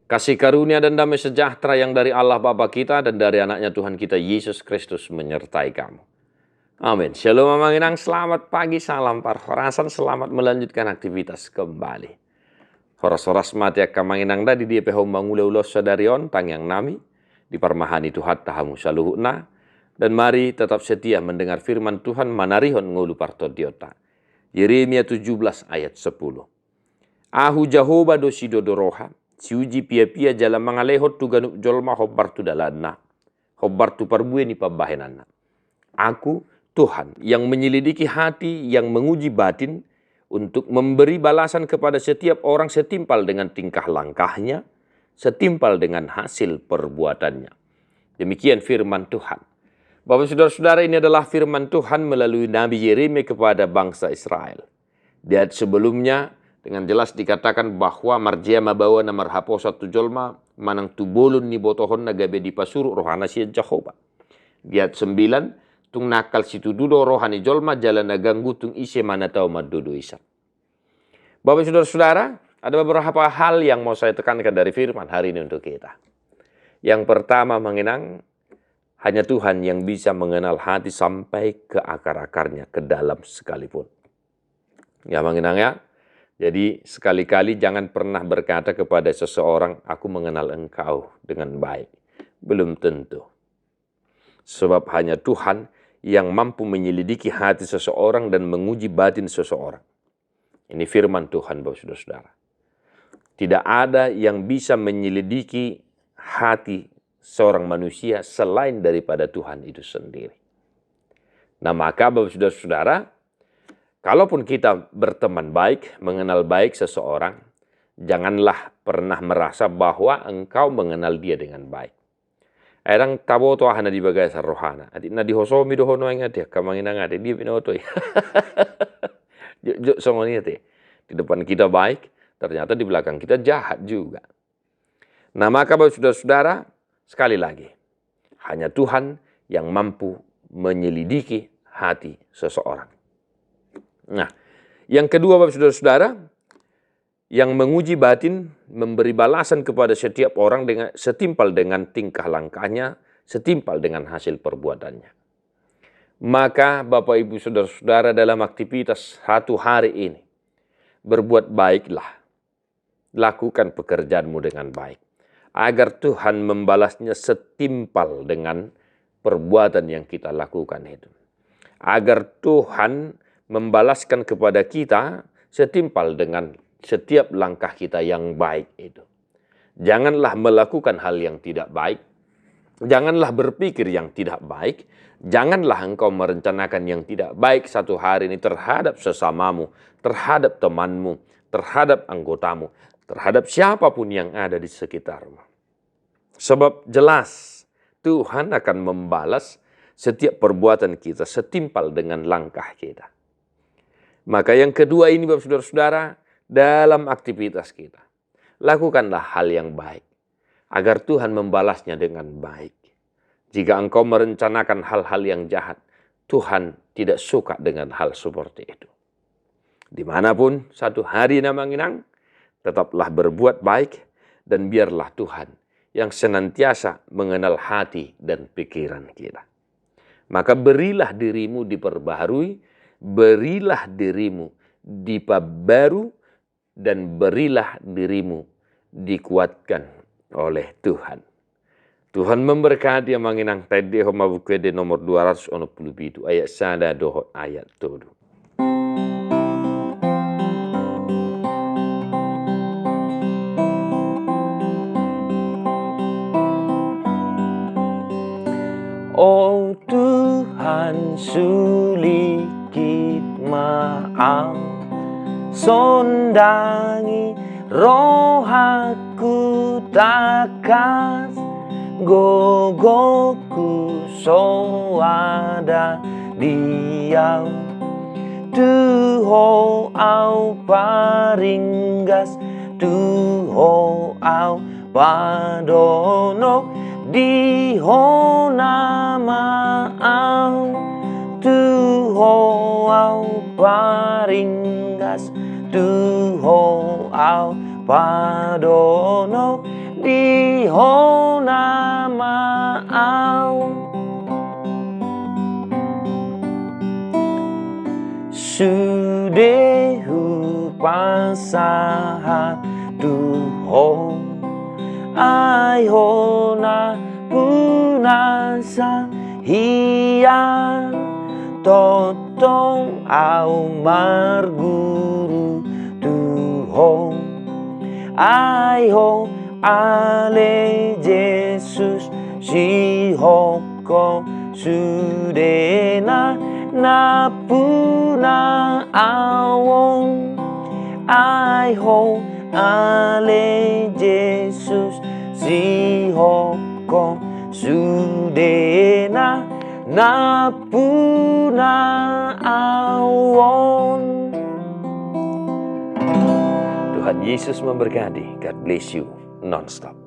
Kasih karunia dan damai sejahtera yang dari Allah Bapa kita dan dari anaknya Tuhan kita Yesus Kristus menyertai kamu. Amin. Shalom Mamanginang, selamat pagi, salam parhorasan, selamat melanjutkan aktivitas kembali. Horas-horas mati Kamanginang da di dia pehom mangule ulos sadarion tang yang nami, di parmahani Tuhan tahamu saluhuna, dan mari tetap setia mendengar firman Tuhan manarihon ngulu parto diota. Yeremia 17 ayat 10. Ahu Jahoba dosi dodoroha, siuji pia-pia jalan mangalehot tu ganuk jolma hobbar tu dalana. Hobbar tu parbue ni pabahenana. Aku Tuhan yang menyelidiki hati, yang menguji batin, untuk memberi balasan kepada setiap orang setimpal dengan tingkah langkahnya, setimpal dengan hasil perbuatannya. Demikian firman Tuhan. Bapak saudara-saudara, ini adalah firman Tuhan melalui Nabi Yeremia kepada bangsa Israel. Di ayat sebelumnya, dengan jelas dikatakan bahwa marjia mabawa namar hapo satu jolma manang tubolun ni botohon nagabe di pasuru rohana si Jehovah. Di ayat 9, tung nakal situ dudo rohani jolma jalan naganggu tung ise mana tahu madudo isa. Bapak saudara-saudara, ada beberapa hal yang mau saya tekankan dari firman hari ini untuk kita. Yang pertama mengenang, hanya Tuhan yang bisa mengenal hati sampai ke akar-akarnya, ke dalam sekalipun. Ya mengenang ya. Jadi sekali-kali jangan pernah berkata kepada seseorang, aku mengenal engkau dengan baik. Belum tentu. Sebab hanya Tuhan yang mampu menyelidiki hati seseorang dan menguji batin seseorang. Ini firman Tuhan, Bapak saudara-saudara. Tidak ada yang bisa menyelidiki hati seorang manusia selain daripada Tuhan itu sendiri. Nah maka Bapak saudara-saudara, kalaupun kita berteman baik, mengenal baik seseorang, janganlah pernah merasa bahwa engkau mengenal dia dengan baik. Erang taboto ahana di bagai sarohana. Adi na dihosomi dohono yang ada kamanginang ada dia binoto. Juk songoni te. Di depan kita baik, ternyata di belakang kita jahat juga. Nah maka Bapak saudara-saudara, sekali lagi, hanya Tuhan yang mampu menyelidiki hati seseorang. Nah, yang kedua Bapak saudara-saudara, yang menguji batin, memberi balasan kepada setiap orang dengan setimpal dengan tingkah langkahnya, setimpal dengan hasil perbuatannya. Maka Bapak Ibu saudara-saudara dalam aktivitas satu hari ini, berbuat baiklah, lakukan pekerjaanmu dengan baik, agar Tuhan membalasnya setimpal dengan perbuatan yang kita lakukan itu. Agar Tuhan membalaskan kepada kita setimpal dengan setiap langkah kita yang baik itu. Janganlah melakukan hal yang tidak baik. Janganlah berpikir yang tidak baik. Janganlah engkau merencanakan yang tidak baik satu hari ini terhadap sesamamu, terhadap temanmu, terhadap anggotamu, terhadap siapapun yang ada di sekitarmu. Sebab jelas Tuhan akan membalas setiap perbuatan kita setimpal dengan langkah kita. Maka yang kedua ini Bapak saudara-saudara, dalam aktivitas kita, lakukanlah hal yang baik, agar Tuhan membalasnya dengan baik. Jika engkau merencanakan hal-hal yang jahat, Tuhan tidak suka dengan hal seperti itu. Dimanapun satu hari namanginang, tetaplah berbuat baik, dan biarlah Tuhan yang senantiasa mengenal hati dan pikiran kita. Maka berilah dirimu diperbaharui, berilah dirimu diperbaru, dan berilah dirimu dikuatkan oleh Tuhan. Tuhan memberkati yang menginang tadi homa bukwede nomor 267 ayat sada dohot ayat todo. Oh Tuhan sulikit maaf, sondangi rohaku takas, gogoku soada diau, tuho au paringgas, tuho au padono, diho nama au, tuho au paringgas, Tuho au padono diho nama au sudehu pasahat duho ai hona punasa hiya totong au marguru duho ai ho ale Jesus si hoko sudena na puna awong ai ho ale Jesus si hoko sudena na puna awon. Tuhan Yesus memberkati. God bless you non-stop.